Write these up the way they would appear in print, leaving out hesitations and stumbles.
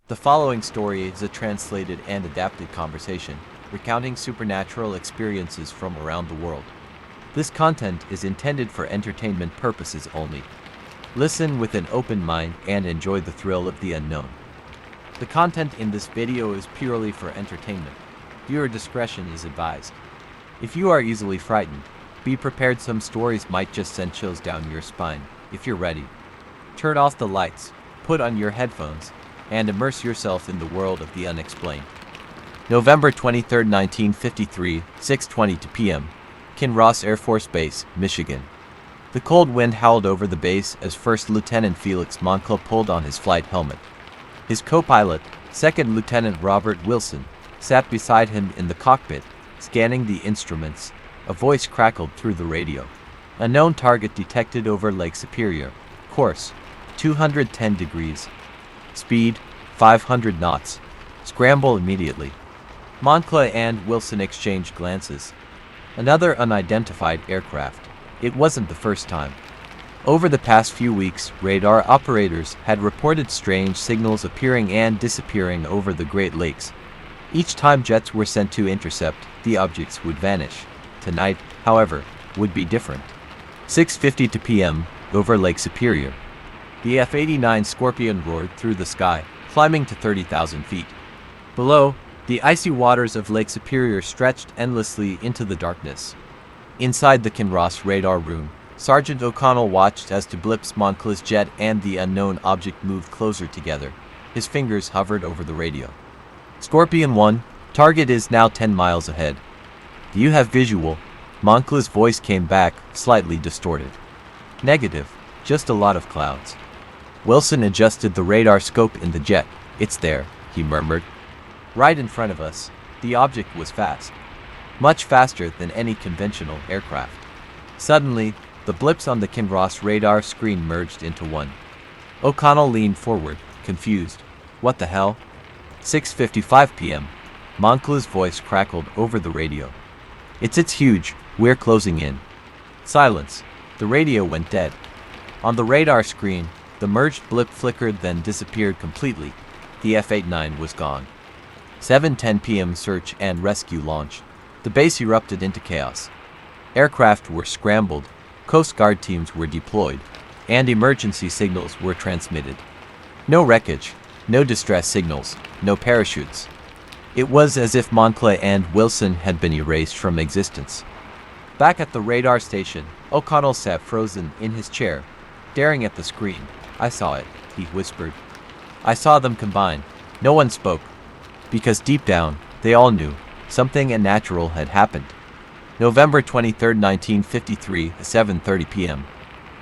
The following story is a translated and adapted conversation, recounting supernatural experiences from around the world. This content is intended for entertainment purposes only. Listen with an open mind and enjoy the thrill of the unknown. The content in this video is purely for entertainment. Viewer discretion is advised. If you are easily frightened, be prepared some stories might just send chills down your spine. If you're ready, turn off the lights, put on your headphones, and immerse yourself in the world of the unexplained. November 23, 1953, 6:22 p.m. Kinross Air Force Base, Michigan. The cold wind howled over the base as First Lieutenant Felix Moncla pulled on his flight helmet. His co-pilot, Second Lieutenant Robert Wilson, sat beside him in the cockpit, scanning the instruments. A voice crackled through the radio. Unknown target detected over Lake Superior. Course, 210 degrees. Speed, 500 knots. Scramble immediately. Moncla and Wilson exchanged glances. Another unidentified aircraft. It wasn't the first time. Over the past few weeks, radar operators had reported strange signals appearing and disappearing over the Great Lakes. Each time jets were sent to intercept, the objects would vanish. Tonight, however, would be different. 6:52 p.m. over Lake Superior. The F-89 Scorpion roared through the sky, climbing to 30,000 feet. Below, the icy waters of Lake Superior stretched endlessly into the darkness. Inside the Kinross radar room, Sergeant O'Connell watched as two blips Moncla's jet and the unknown object moved closer together. His fingers hovered over the radio. Scorpion 1, target is now 10 miles ahead. Do you have visual? Moncla's voice came back, slightly distorted. Negative, just a lot of clouds. Wilson adjusted the radar scope in the jet. It's there, he murmured. Right in front of us. The object was fast. Much faster than any conventional aircraft. Suddenly, the blips on the Kinross radar screen merged into one. O'Connell leaned forward, confused. What the hell? 6:55 p.m. Moncla's voice crackled over the radio. It's huge. We're closing in. Silence. The radio went dead. On the radar screen, the merged blip flickered then disappeared completely. The F-89 was gone. 7:10 p.m. search and rescue launched. The base erupted into chaos. Aircraft were scrambled, Coast Guard teams were deployed, and emergency signals were transmitted. No wreckage, no distress signals, no parachutes. It was as if Moncla and Wilson had been erased from existence. Back at the radar station, O'Connell sat frozen in his chair, staring at the screen. I saw it, he whispered. I saw them combine. No one spoke, because deep down, they all knew something unnatural had happened. November 23, 1953, 7:30 p.m.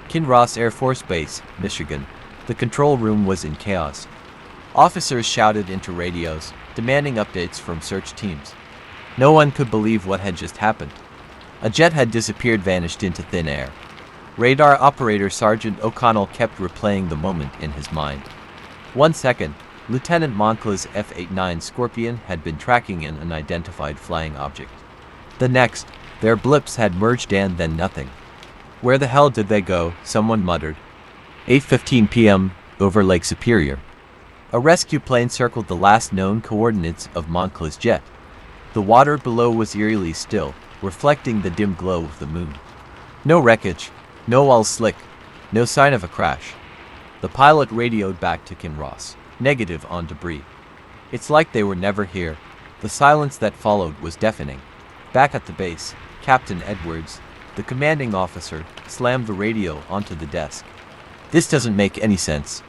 Kinross Air Force Base, Michigan. The control room was in chaos. Officers shouted into radios, demanding updates from search teams. No one could believe what had just happened. A jet had disappeared, vanished into thin air. Radar operator Sergeant O'Connell kept replaying the moment in his mind. 1 second, Lieutenant Moncla's F-89 Scorpion had been tracking an unidentified flying object. The next, their blips had merged and then nothing. Where the hell did they go? Someone muttered. 8:15 p.m. over Lake Superior. A rescue plane circled the last known coordinates of Moncla's jet. The water below was eerily still, reflecting the dim glow of the moon. No wreckage, no all slick, no sign of a crash. The pilot radioed back to Kinross. Negative on debris. It's like they were never here. The silence that followed was deafening. Back at the base, Captain Edwards, the commanding officer, slammed the radio onto the desk. This doesn't make any sense.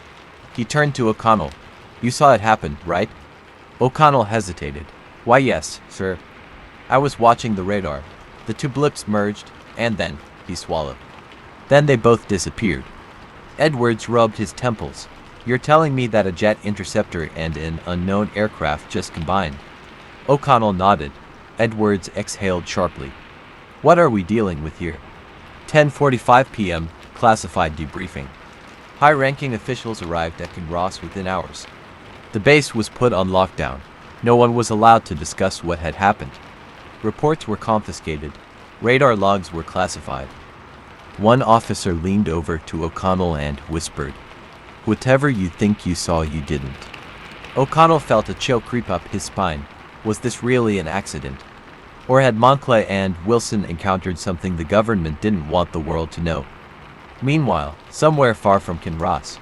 He turned to O'Connell. You saw it happen, right? O'Connell hesitated. Why, yes, sir. I was watching the radar. The two blips merged, and then, he swallowed. Then they both disappeared. Edwards rubbed his temples. You're telling me that a jet interceptor and an unknown aircraft just combined? O'Connell nodded. Edwards exhaled sharply. What are we dealing with here? 10:45 p.m. Classified debriefing. High-ranking officials arrived at Kinross within hours. The base was put on lockdown. No one was allowed to discuss what had happened. Reports were confiscated. Radar logs were classified. One officer leaned over to O'Connell and whispered, "Whatever you think you saw, you didn't." O'Connell felt a chill creep up his spine. Was this really an accident? Or had Moncla and Wilson encountered something the government didn't want the world to know? Meanwhile, somewhere far from Kinross,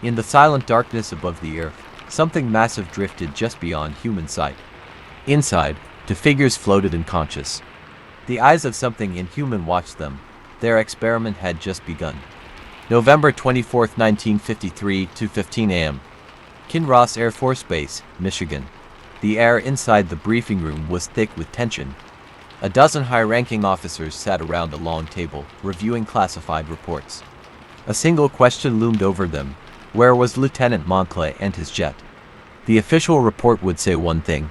in the silent darkness above the earth, something massive drifted just beyond human sight. Inside, two figures floated unconscious. The eyes of something inhuman watched them. Their experiment had just begun. November 24, 1953, 2:15 a.m. Kinross Air Force Base, Michigan. The air inside the briefing room was thick with tension. A dozen high-ranking officers sat around a long table, reviewing classified reports. A single question loomed over them. Where was Lieutenant Moncla and his jet? The official report would say one thing.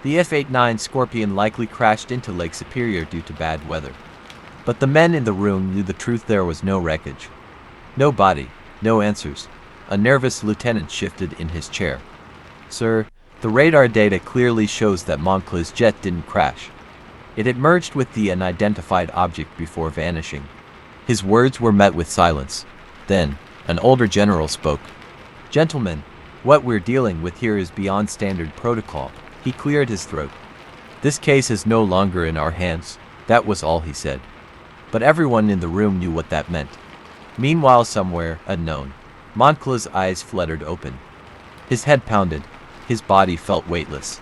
The F-89 Scorpion likely crashed into Lake Superior due to bad weather. But the men in the room knew the truth. There was no wreckage. No body, no answers. A nervous lieutenant shifted in his chair. Sir, the radar data clearly shows that Moncla's jet didn't crash. It had merged with the unidentified object before vanishing. His words were met with silence. Then, an older general spoke. Gentlemen, what we're dealing with here is beyond standard protocol. He cleared his throat. This case is no longer in our hands. That was all he said. But everyone in the room knew what that meant. Meanwhile, somewhere unknown, Moncla's eyes fluttered open. His head pounded. His body felt weightless.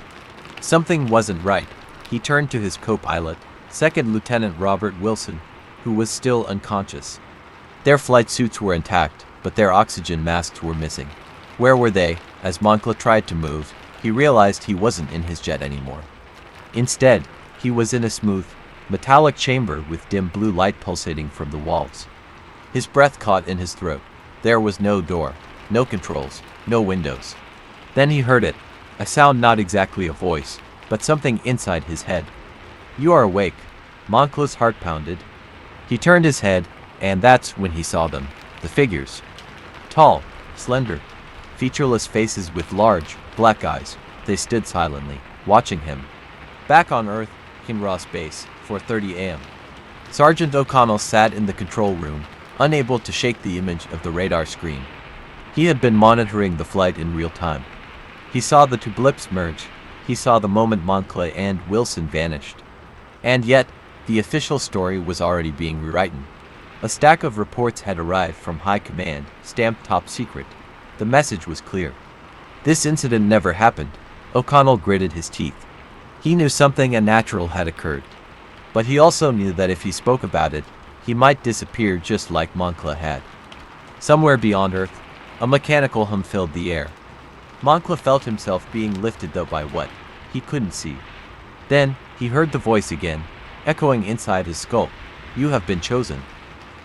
Something wasn't right. He turned to his co-pilot, Second Lieutenant Robert Wilson, who was still unconscious. Their flight suits were intact, but their oxygen masks were missing. Where were they? As Moncla tried to move, he realized he wasn't in his jet anymore. Instead, he was in a smooth, metallic chamber with dim blue light pulsating from the walls. His breath caught in his throat. There was no door, no controls, no windows. Then he heard it, a sound, not exactly a voice, but something inside his head. You are awake. Moncla's heart pounded. He turned his head, and that's when he saw them, the figures. Tall, slender, featureless faces with large, black eyes. They stood silently, watching him. Back on Earth, Kinross Base, 4:30 a.m. Sergeant O'Connell sat in the control room, unable to shake the image of the radar screen. He had been monitoring the flight in real time. He saw the two blips merge. He saw the moment Moncla and Wilson vanished. And yet, the official story was already being rewritten. A stack of reports had arrived from High Command, stamped top secret. The message was clear. This incident never happened. O'Connell gritted his teeth. He knew something unnatural had occurred. But he also knew that if he spoke about it, he might disappear just like Moncla had. Somewhere beyond Earth, a mechanical hum filled the air. Moncla felt himself being lifted, though by what? He couldn't see. Then, he heard the voice again, echoing inside his skull. You have been chosen.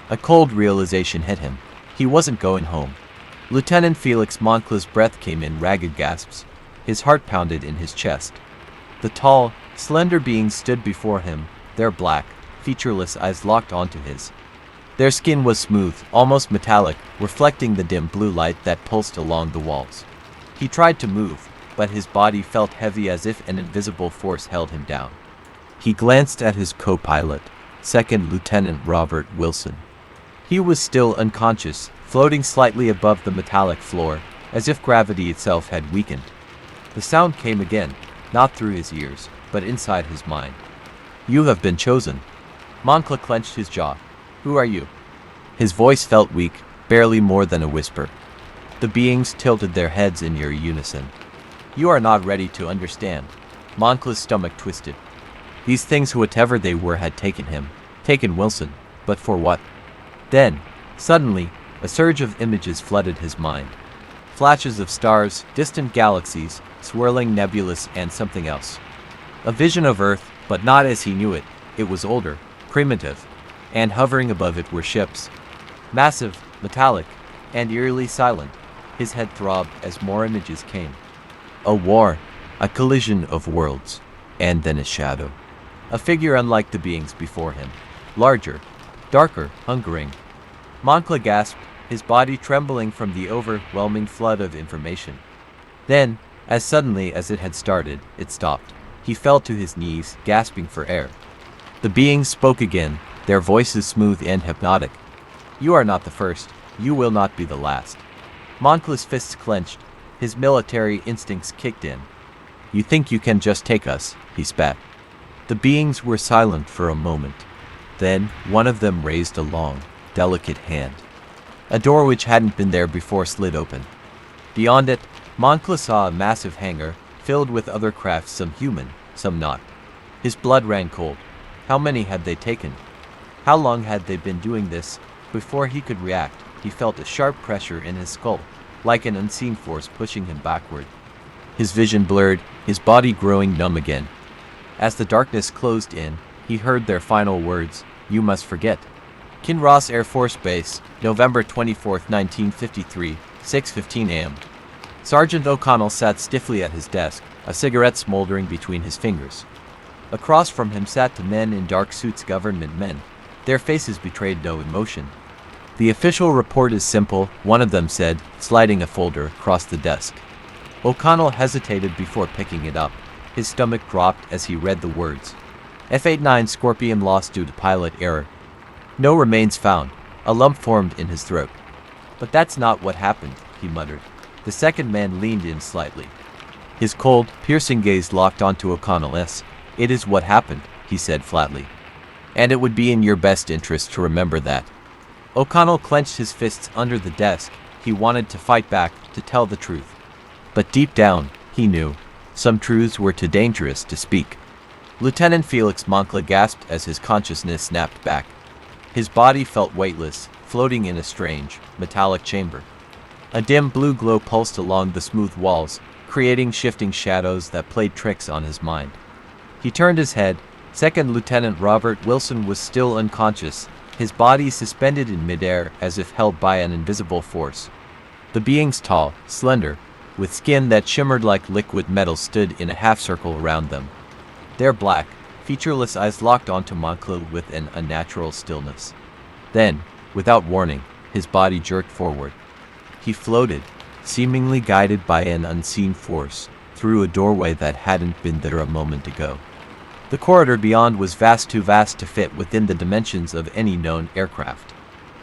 A cold realization hit him. He wasn't going home. Lieutenant Felix Moncla's breath came in ragged gasps. His heart pounded in his chest. The tall, slender beings stood before him, their black, featureless eyes locked onto his. Their skin was smooth, almost metallic, reflecting the dim blue light that pulsed along the walls. He tried to move, but his body felt heavy as if an invisible force held him down. He glanced at his co-pilot, Second Lieutenant Robert Wilson. He was still unconscious, floating slightly above the metallic floor, as if gravity itself had weakened. The sound came again, not through his ears, but inside his mind. You have been chosen. Moncla clenched his jaw. Who are you? His voice felt weak, barely more than a whisper. The beings tilted their heads in near unison. You are not ready to understand. Moncla's stomach twisted. These things, whatever they were, had taken him, taken Wilson, but for what? Then, suddenly, a surge of images flooded his mind. Flashes of stars, distant galaxies, swirling nebulas, and something else. A vision of Earth, but not as he knew it. It was older, primitive, and hovering above it were ships. Massive, metallic, and eerily silent. His head throbbed as more images came. A war, a collision of worlds, and then a shadow. A figure unlike the beings before him. Larger, darker, hungering. Moncla gasped, his body trembling from the overwhelming flood of information. Then, as suddenly as it had started, it stopped. He fell to his knees, gasping for air. The beings spoke again, their voices smooth and hypnotic. You are not the first. You will not be the last. Moncla's fists clenched. His military instincts kicked in. "You think you can just take us?" he spat. The beings were silent for a moment. Then one of them raised a long, delicate hand. A door which hadn't been there before slid open. Beyond it, Moncla saw a massive hangar filled with other crafts, some human, some not. His blood ran cold. How many had they taken? How long had they been doing this? Before he could react, he felt a sharp pressure in his skull, like an unseen force pushing him backward. His vision blurred, his body growing numb again. As the darkness closed in, he heard their final words, "You must forget." Kinross Air Force Base, November 24, 1953, 6:15 a.m. Sergeant O'Connell sat stiffly at his desk, a cigarette smoldering between his fingers. Across from him sat the men in dark suits, government men. Their faces betrayed no emotion. "The official report is simple," one of them said, sliding a folder across the desk. O'Connell hesitated before picking it up. His stomach dropped as he read the words. F-89 Scorpion lost due to pilot error. No remains found. A lump formed in his throat. "But that's not what happened," he muttered. The second man leaned in slightly. His cold, piercing gaze locked onto O'Connell's. "It is what happened," he said flatly. "And it would be in your best interest to remember that." O'Connell clenched his fists under the desk. He wanted to fight back, to tell the truth. But deep down, he knew, some truths were too dangerous to speak. Lieutenant Felix Moncla gasped as his consciousness snapped back. His body felt weightless, floating in a strange, metallic chamber. A dim blue glow pulsed along the smooth walls, creating shifting shadows that played tricks on his mind. He turned his head. Second Lieutenant Robert Wilson was still unconscious, his body suspended in midair as if held by an invisible force. The beings, tall, slender, with skin that shimmered like liquid metal, stood in a half-circle around them. Their black, featureless eyes locked onto Moncla with an unnatural stillness. Then, without warning, his body jerked forward. He floated, seemingly guided by an unseen force, through a doorway that hadn't been there a moment ago. The corridor beyond was too vast to fit within the dimensions of any known aircraft.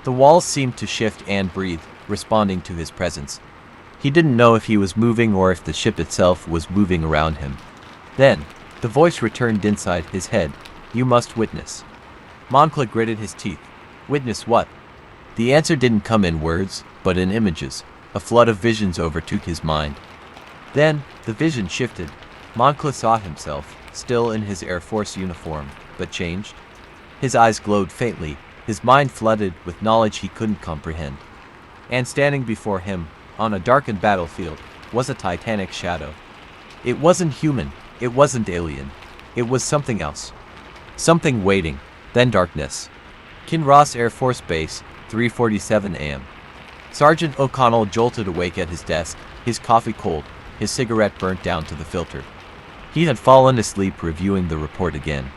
The walls seemed to shift and breathe, responding to his presence. He didn't know if he was moving or if the ship itself was moving around him. Then, the voice returned inside his head. "You must witness." Moncla gritted his teeth. "Witness what?" The answer didn't come in words, but in images. A flood of visions overtook his mind. Then, the vision shifted. Moncla saw himself, still in his Air Force uniform, but changed. His eyes glowed faintly, his mind flooded with knowledge he couldn't comprehend. And standing before him, on a darkened battlefield, was a titanic shadow. It wasn't human, it wasn't alien. It was something else. Something waiting, then darkness. Kinross Air Force Base, 3:47 a.m. Sergeant O'Connell jolted awake at his desk, his coffee cold, his cigarette burnt down to the filter. He had fallen asleep reviewing the report again.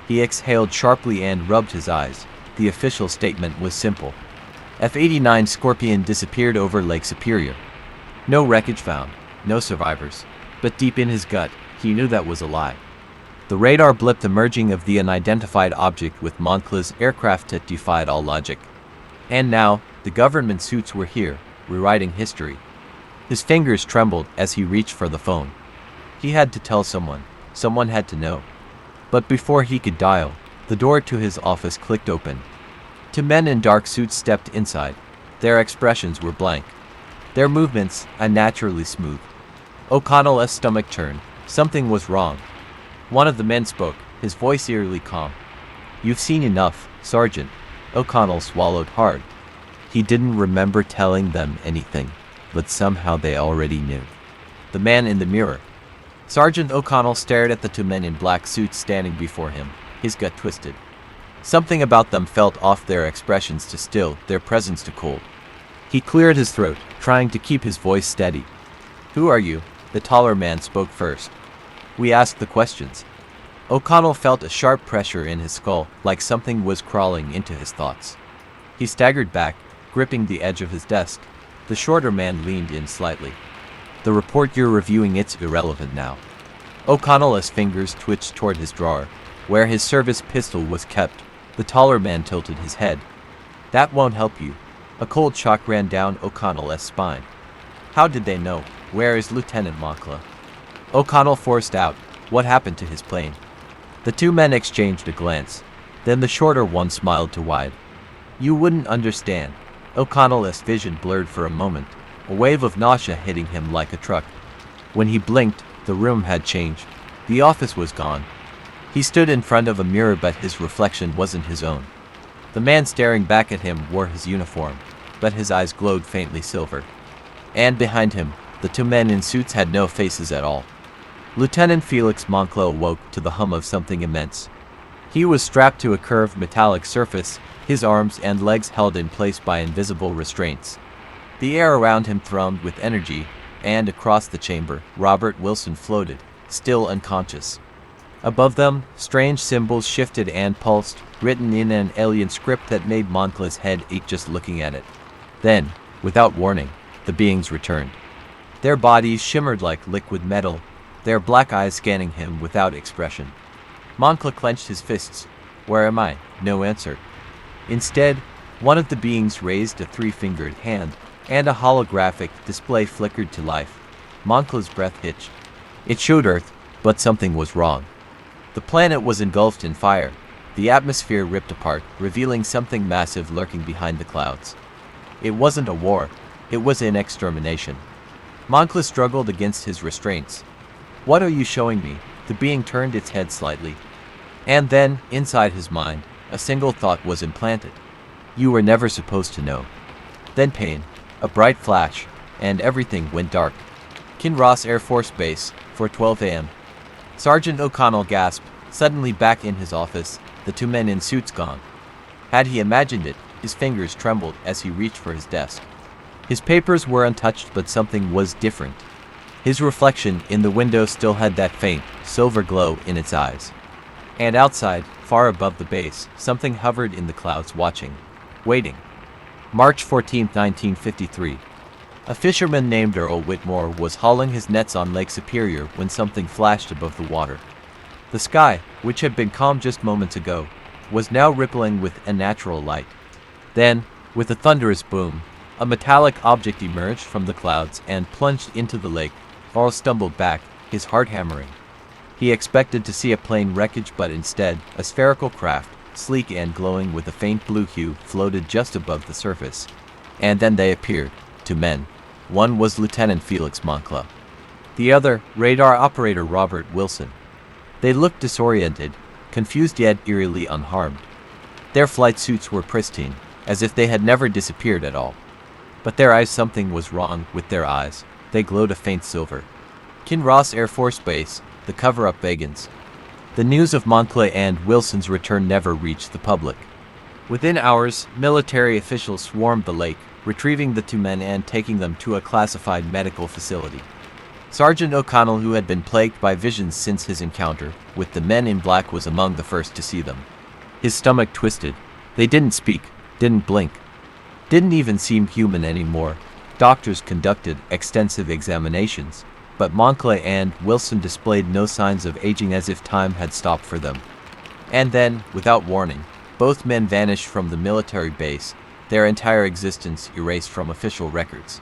He exhaled sharply and rubbed his eyes. The official statement was simple. F-89 Scorpion disappeared over Lake Superior. No wreckage found, no survivors. But deep in his gut, he knew that was a lie. The radar blipped the merging of the unidentified object with Moncla's aircraft that defied all logic. And now, the government suits were here, rewriting history. His fingers trembled as he reached for the phone. He had to tell someone. Someone had to know. But before he could dial, the door to his office clicked open. Two men in dark suits stepped inside. Their expressions were blank. Their movements unnaturally smooth. O'Connell's stomach turned. Something was wrong. One of the men spoke, his voice eerily calm. "You've seen enough, Sergeant." O'Connell swallowed hard. He didn't remember telling them anything, but somehow they already knew. The man in the mirror. Sergeant O'Connell stared at the two men in black suits standing before him, his gut twisted. Something about them felt off, their expressions to still, their presence to cold. He cleared his throat, trying to keep his voice steady. "Who are you?" The taller man spoke first. "We asked the questions." O'Connell felt a sharp pressure in his skull, like something was crawling into his thoughts. He staggered back, gripping the edge of his desk. The shorter man leaned in slightly. "The report you're reviewing, it's irrelevant now." O'Connell's fingers twitched toward his drawer, where his service pistol was kept. The taller man tilted his head. "That won't help you." A cold shock ran down O'Connell's spine. How did they know? "Where is Lieutenant Moncla?" O'Connell forced out, "What happened to his plane?" The two men exchanged a glance. Then the shorter one smiled to Wide. "You wouldn't understand." O'Connell's vision blurred for a moment, a wave of nausea hitting him like a truck. When he blinked, the room had changed. The office was gone. He stood in front of a mirror, but his reflection wasn't his own. The man staring back at him wore his uniform, but his eyes glowed faintly silver. And behind him, the two men in suits had no faces at all. Lieutenant Felix Moncla awoke to the hum of something immense. He was strapped to a curved metallic surface, his arms and legs held in place by invisible restraints. The air around him thrummed with energy, and across the chamber, Robert Wilson floated, still unconscious. Above them, strange symbols shifted and pulsed, written in an alien script that made Moncla's head ache just looking at it. Then, without warning, the beings returned. Their bodies shimmered like liquid metal, their black eyes scanning him without expression. Moncla clenched his fists. "Where am I?" No answer. Instead, one of the beings raised a three-fingered hand, and a holographic display flickered to life. Moncla's breath hitched. It showed Earth, but something was wrong. The planet was engulfed in fire. The atmosphere ripped apart, revealing something massive lurking behind the clouds. It wasn't a war. It was an extermination. Moncla struggled against his restraints. "What are you showing me?" The being turned its head slightly. And then, inside his mind, a single thought was implanted. "You were never supposed to know." Then pain, a bright flash, and everything went dark. Kinross Air Force Base, 4:12 a.m. Sergeant O'Connell gasped, suddenly back in his office, the two men in suits gone. Had he imagined it, his fingers trembled as he reached for his desk. His papers were untouched, but something was different. His reflection in the window still had that faint, silver glow in its eyes. And outside, far above the base, something hovered in the clouds, watching, waiting. March 14, 1953. A fisherman named Earl Whitmore was hauling his nets on Lake Superior when something flashed above the water. The sky, which had been calm just moments ago, was now rippling with unnatural light. Then, with a thunderous boom, a metallic object emerged from the clouds and plunged into the lake. Earl stumbled back, his heart hammering. He expected to see a plane wreckage, but instead, a spherical craft, sleek and glowing with a faint blue hue, floated just above the surface. And then they appeared, two men. One was Lieutenant Felix Moncla. The other, radar operator Robert Wilson. They looked disoriented, confused yet eerily unharmed. Their flight suits were pristine, as if they had never disappeared at all. But their eyes, something was wrong with their eyes. They glowed a faint silver. Kinross Air Force Base, the cover-up begins. The news of Moncla and Wilson's return never reached the public. Within hours, military officials swarmed the lake, retrieving the two men and taking them to a classified medical facility. Sergeant O'Connell, who had been plagued by visions since his encounter with the men in black, was among the first to see them. His stomach twisted. They didn't speak, didn't blink, didn't even seem human anymore. Doctors conducted extensive examinations, but Moncla and Wilson displayed no signs of aging, as if time had stopped for them. And then, without warning, both men vanished from the military base, their entire existence erased from official records.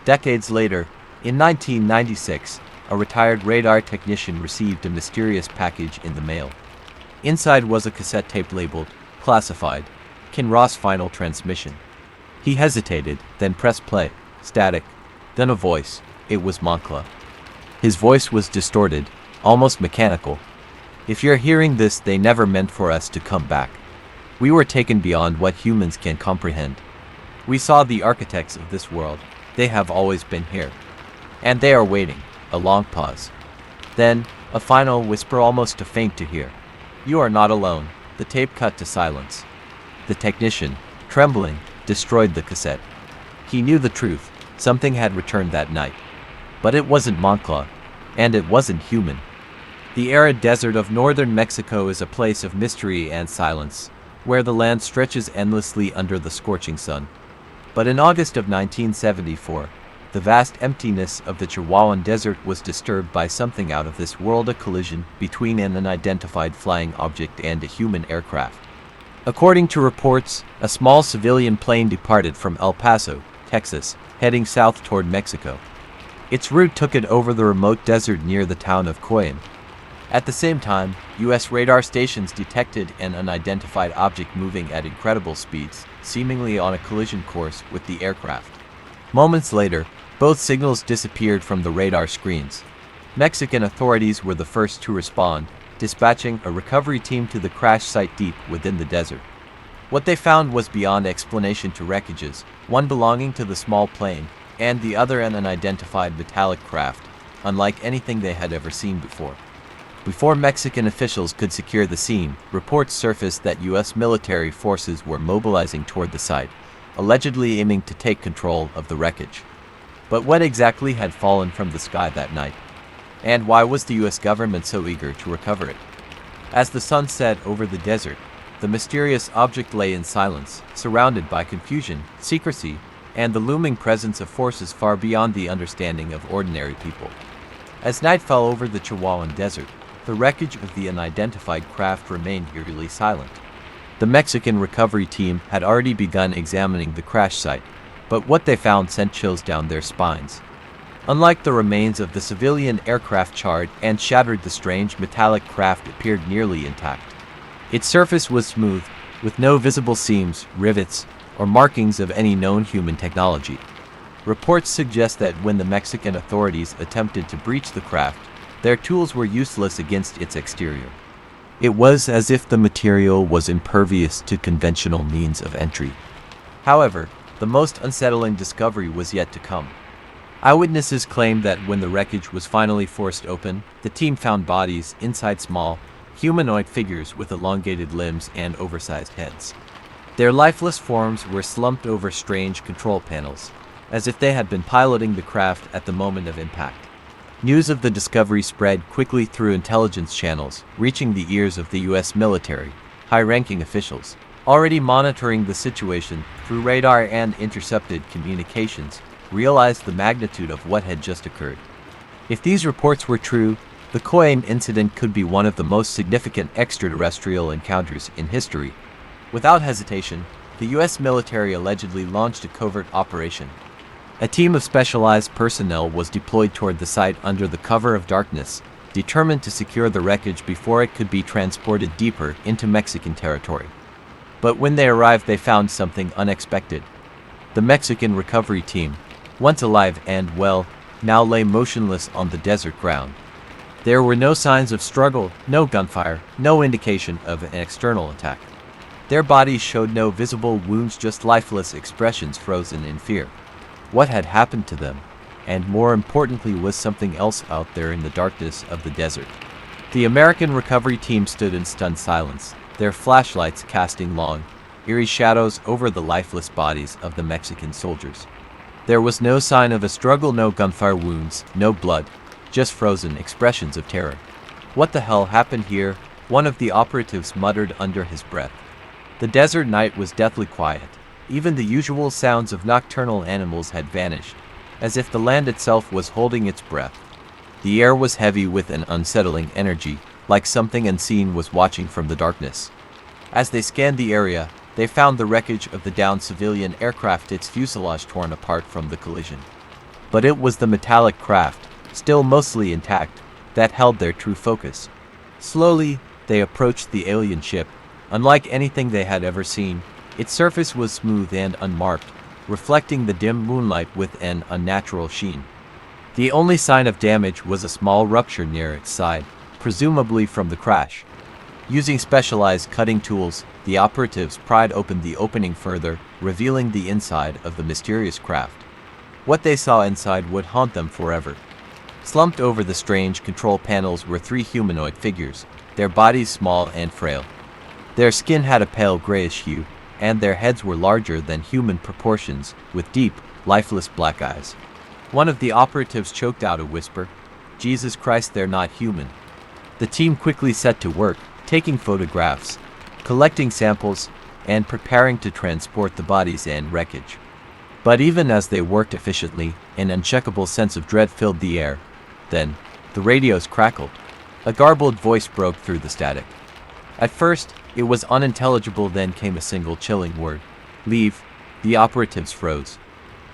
Decades later, in 1996, a retired radar technician received a mysterious package in the mail. Inside was a cassette tape labeled, "Classified, Kinross Final Transmission." He hesitated, then pressed play. Static. Then a voice. It was Moncla. His voice was distorted, almost mechanical. "If you're hearing this, they never meant for us to come back. We were taken beyond what humans can comprehend. We saw the architects of this world. They have always been here. And they are waiting." A long pause. Then, a final whisper, almost too faint to hear. "You are not alone." The tape cut to silence. The technician, trembling, destroyed the cassette. He knew the truth. Something had returned that night. But it wasn't Moncla, and it wasn't human. The arid desert of northern Mexico is a place of mystery and silence, where the land stretches endlessly under the scorching sun. But in August of 1974, the vast emptiness of the Chihuahuan Desert was disturbed by something out of this world, a collision between an unidentified flying object and a human aircraft. According to reports, a small civilian plane departed from El Paso, Texas, heading south toward Mexico. Its route took it over the remote desert near the town of Koyen. At the same time, U.S. radar stations detected an unidentified object moving at incredible speeds, seemingly on a collision course with the aircraft. Moments later, both signals disappeared from the radar screens. Mexican authorities were the first to respond, dispatching a recovery team to the crash site deep within the desert. What they found was beyond explanation to wreckages, one belonging to the small plane, and the other an unidentified metallic craft, unlike anything they had ever seen before. Before Mexican officials could secure the scene, reports surfaced that U.S. military forces were mobilizing toward the site, allegedly aiming to take control of the wreckage. But what exactly had fallen from the sky that night? And why was the U.S. government so eager to recover it? As the sun set over the desert, the mysterious object lay in silence, surrounded by confusion, secrecy, and the looming presence of forces far beyond the understanding of ordinary people. As night fell over the Chihuahuan desert, the wreckage of the unidentified craft remained eerily silent. The Mexican recovery team had already begun examining the crash site, but what they found sent chills down their spines. Unlike the remains of the civilian aircraft charred and shattered, the strange metallic craft appeared nearly intact. Its surface was smooth, with no visible seams, rivets, or markings of any known human technology. Reports suggest that when the Mexican authorities attempted to breach the craft, their tools were useless against its exterior. It was as if the material was impervious to conventional means of entry. However, the most unsettling discovery was yet to come. Eyewitnesses claimed that when the wreckage was finally forced open, the team found bodies inside small, humanoid figures with elongated limbs and oversized heads. Their lifeless forms were slumped over strange control panels, as if they had been piloting the craft at the moment of impact. News of the discovery spread quickly through intelligence channels, reaching the ears of the U.S. military. High-ranking officials, already monitoring the situation through radar and intercepted communications, realized the magnitude of what had just occurred. If these reports were true, the Koyen incident could be one of the most significant extraterrestrial encounters in history. Without hesitation, the U.S. military allegedly launched a covert operation. A team of specialized personnel was deployed toward the site under the cover of darkness, determined to secure the wreckage before it could be transported deeper into Mexican territory. But when they arrived, they found something unexpected. The Mexican recovery team, once alive and well, now lay motionless on the desert ground. There were no signs of struggle, no gunfire, no indication of an external attack. Their bodies showed no visible wounds, just lifeless expressions frozen in fear. What had happened to them? And more importantly, was something else out there in the darkness of the desert? The American recovery team stood in stunned silence, their flashlights casting long, eerie shadows over the lifeless bodies of the Mexican soldiers. There was no sign of a struggle, no gunfire wounds, no blood, just frozen expressions of terror. What the hell happened here? One of the operatives muttered under his breath. The desert night was deathly quiet. Even the usual sounds of nocturnal animals had vanished, as if the land itself was holding its breath. The air was heavy with an unsettling energy, like something unseen was watching from the darkness. As they scanned the area, they found the wreckage of the downed civilian aircraft, its fuselage torn apart from the collision. But it was the metallic craft, still mostly intact, that held their true focus. Slowly, they approached the alien ship. Unlike anything they had ever seen, its surface was smooth and unmarked, reflecting the dim moonlight with an unnatural sheen. The only sign of damage was a small rupture near its side, presumably from the crash. Using specialized cutting tools, the operatives pried open the opening further, revealing the inside of the mysterious craft. What they saw inside would haunt them forever. Slumped over the strange control panels were three humanoid figures, their bodies small and frail. Their skin had a pale grayish hue, and their heads were larger than human proportions, with deep, lifeless black eyes. One of the operatives choked out a whisper, "Jesus Christ, they're not human." The team quickly set to work, taking photographs, collecting samples, and preparing to transport the bodies and wreckage. But even as they worked efficiently, an uncheckable sense of dread filled the air. Then, the radios crackled. A garbled voice broke through the static. At first, it was unintelligible, then came a single chilling word. "Leave." The operatives froze.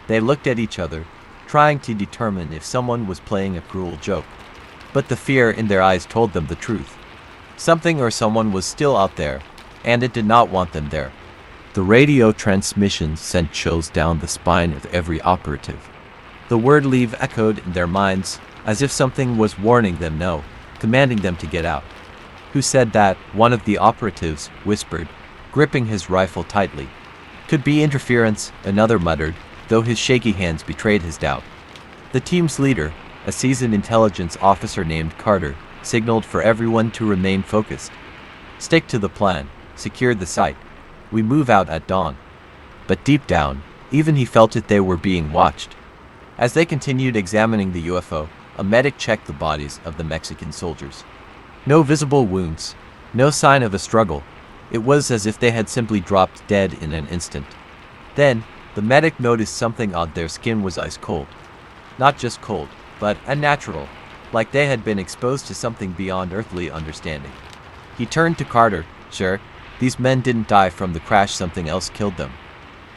They looked at each other, trying to determine if someone was playing a cruel joke. But the fear in their eyes told them the truth. Something or someone was still out there, and it did not want them there. The radio transmission sent chills down the spine of every operative. The word leave echoed in their minds, as if something was warning them no, commanding them to get out. Who said that? One of the operatives whispered, gripping his rifle tightly. Could be interference, another muttered, though his shaky hands betrayed his doubt. The team's leader, a seasoned intelligence officer named Carter, signaled for everyone to remain focused. Stick to the plan, secure the site. We move out at dawn. But deep down, even he felt it, they were being watched. As they continued examining the UFO, a medic checked the bodies of the Mexican soldiers. No visible wounds, no sign of a struggle. It was as if they had simply dropped dead in an instant. Then, the medic noticed something odd. Their skin was ice cold. Not just cold, but unnatural, like they had been exposed to something beyond earthly understanding. He turned to Carter. Sure, these men didn't die from the crash, something else killed them.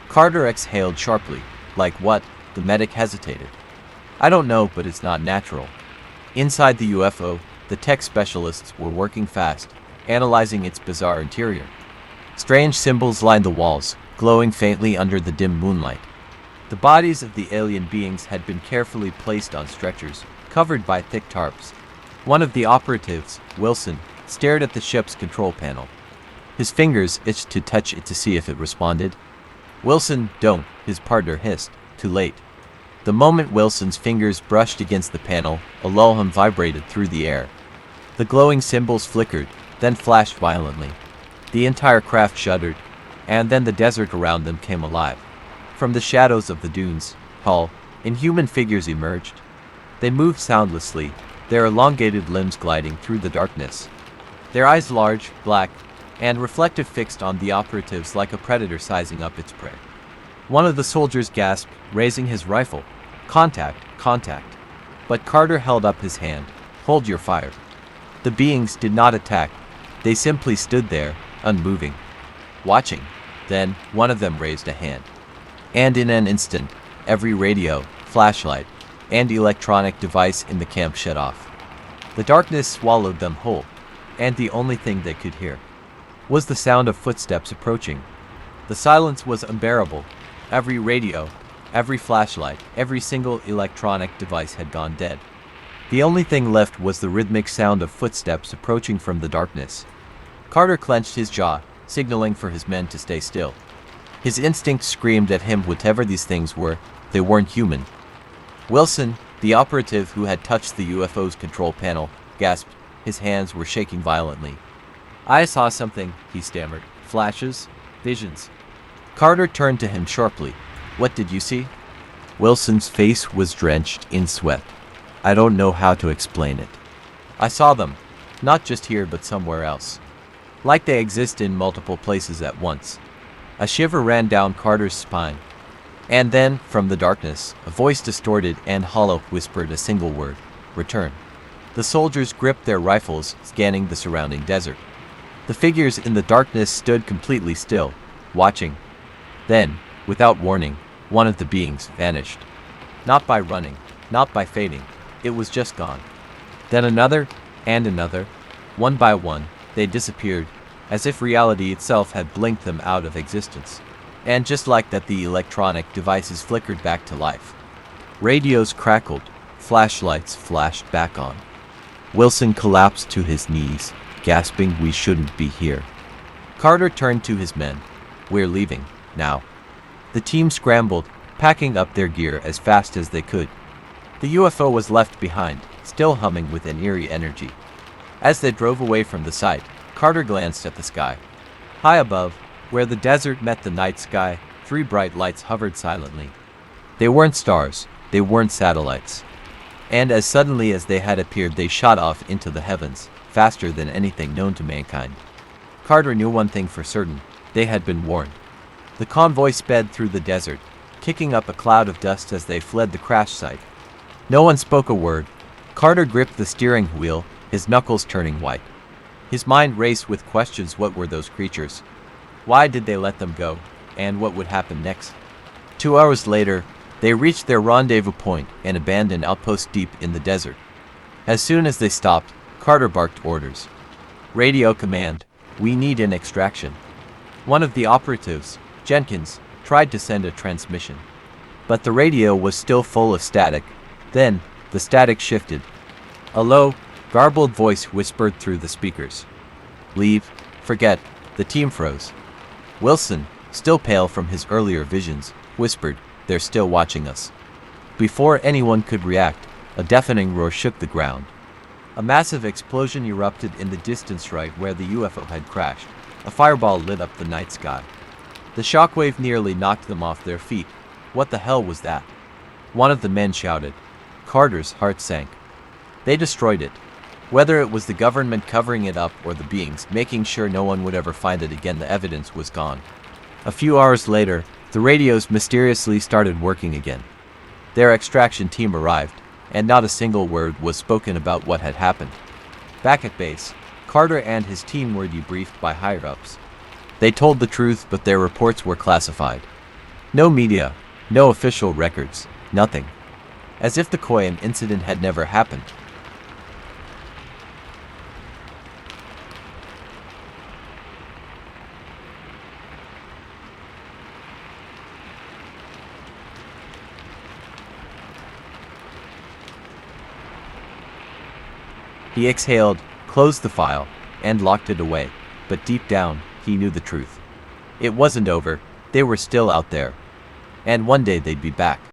Carter exhaled sharply. Like what? The medic hesitated. I don't know, but it's not natural. Inside the UFO, the tech specialists were working fast, analyzing its bizarre interior. Strange symbols lined the walls, glowing faintly under the dim moonlight. The bodies of the alien beings had been carefully placed on stretchers, covered by thick tarps. One of the operatives, Wilson, stared at the ship's control panel. His fingers itched to touch it to see if it responded. Wilson, don't, his partner hissed. Too late. The moment Wilson's fingers brushed against the panel, a lull hum vibrated through the air. The glowing symbols flickered, then flashed violently. The entire craft shuddered, and then the desert around them came alive. From the shadows of the dunes, tall, inhuman figures emerged. They moved soundlessly, their elongated limbs gliding through the darkness. Their eyes large, black, and reflective, fixed on the operatives like a predator sizing up its prey. One of the soldiers gasped, raising his rifle. Contact, contact. But Carter held up his hand. Hold your fire. The beings did not attack. They simply stood there, unmoving, watching. Then, one of them raised a hand. And in an instant, every radio, flashlight, and electronic device in the camp shut off. The darkness swallowed them whole, and the only thing they could hear was the sound of footsteps approaching. The silence was unbearable. Every radio, every flashlight, every single electronic device had gone dead. The only thing left was the rhythmic sound of footsteps approaching from the darkness. Carter clenched his jaw, signaling for his men to stay still. His instinct screamed at him whatever these things were, they weren't human. Wilson, the operative who had touched the UFO's control panel, gasped. His hands were shaking violently. I saw something, he stammered. Flashes? Visions. Carter turned to him sharply. What did you see? Wilson's face was drenched in sweat. I don't know how to explain it. I saw them. Not just here, but somewhere else. Like they exist in multiple places at once. A shiver ran down Carter's spine. And then, from the darkness, a voice distorted and hollow whispered a single word. Return. The soldiers gripped their rifles, scanning the surrounding desert. The figures in the darkness stood completely still, watching. Then, without warning, one of the beings vanished. Not by running, not by fading, it was just gone. Then another, and another. One by one, they disappeared, as if reality itself had blinked them out of existence. And just like that, the electronic devices flickered back to life. Radios crackled, flashlights flashed back on. Wilson collapsed to his knees, gasping, we shouldn't be here. Carter turned to his men. We're leaving, now. The team scrambled, packing up their gear as fast as they could. The UFO was left behind, still humming with an eerie energy. As they drove away from the site, Carter glanced at the sky. High above, where the desert met the night sky, 3 bright lights hovered silently. They weren't stars, they weren't satellites. And as suddenly as they had appeared, they shot off into the heavens, faster than anything known to mankind. Carter knew one thing for certain, they had been warned. The convoy sped through the desert, kicking up a cloud of dust as they fled the crash site. No one spoke a word. Carter gripped the steering wheel, his knuckles turning white. His mind raced with questions. What were those creatures? Why did they let them go? And what would happen next? 2 hours later, They reached their rendezvous point, an abandoned outpost deep in the desert. As soon as they stopped, Carter barked orders. Radio command, we need an extraction. One of the operatives, Jenkins, tried to send a transmission. But the radio was still full of static. Then, the static shifted. A low, garbled voice whispered through the speakers. Leave, forget, the team froze. Wilson, still pale from his earlier visions, whispered, they're still watching us. Before anyone could react, a deafening roar shook the ground. A massive explosion erupted in the distance right where the UFO had crashed. A fireball lit up the night sky. The shockwave nearly knocked them off their feet. What the hell was that? One of the men shouted. Carter's heart sank. They destroyed it. Whether it was the government covering it up or the beings making sure no one would ever find it again, the evidence was gone. A few hours later, the radios mysteriously started working again. Their extraction team arrived, and not a single word was spoken about what had happened. Back at base, Carter and his team were debriefed by higher-ups. They told the truth, but their reports were classified. No media, no official records, nothing. As if the Koyan incident had never happened. He exhaled, closed the file, and locked it away, but deep down, he knew the truth. It wasn't over, they were still out there. And one day they'd be back.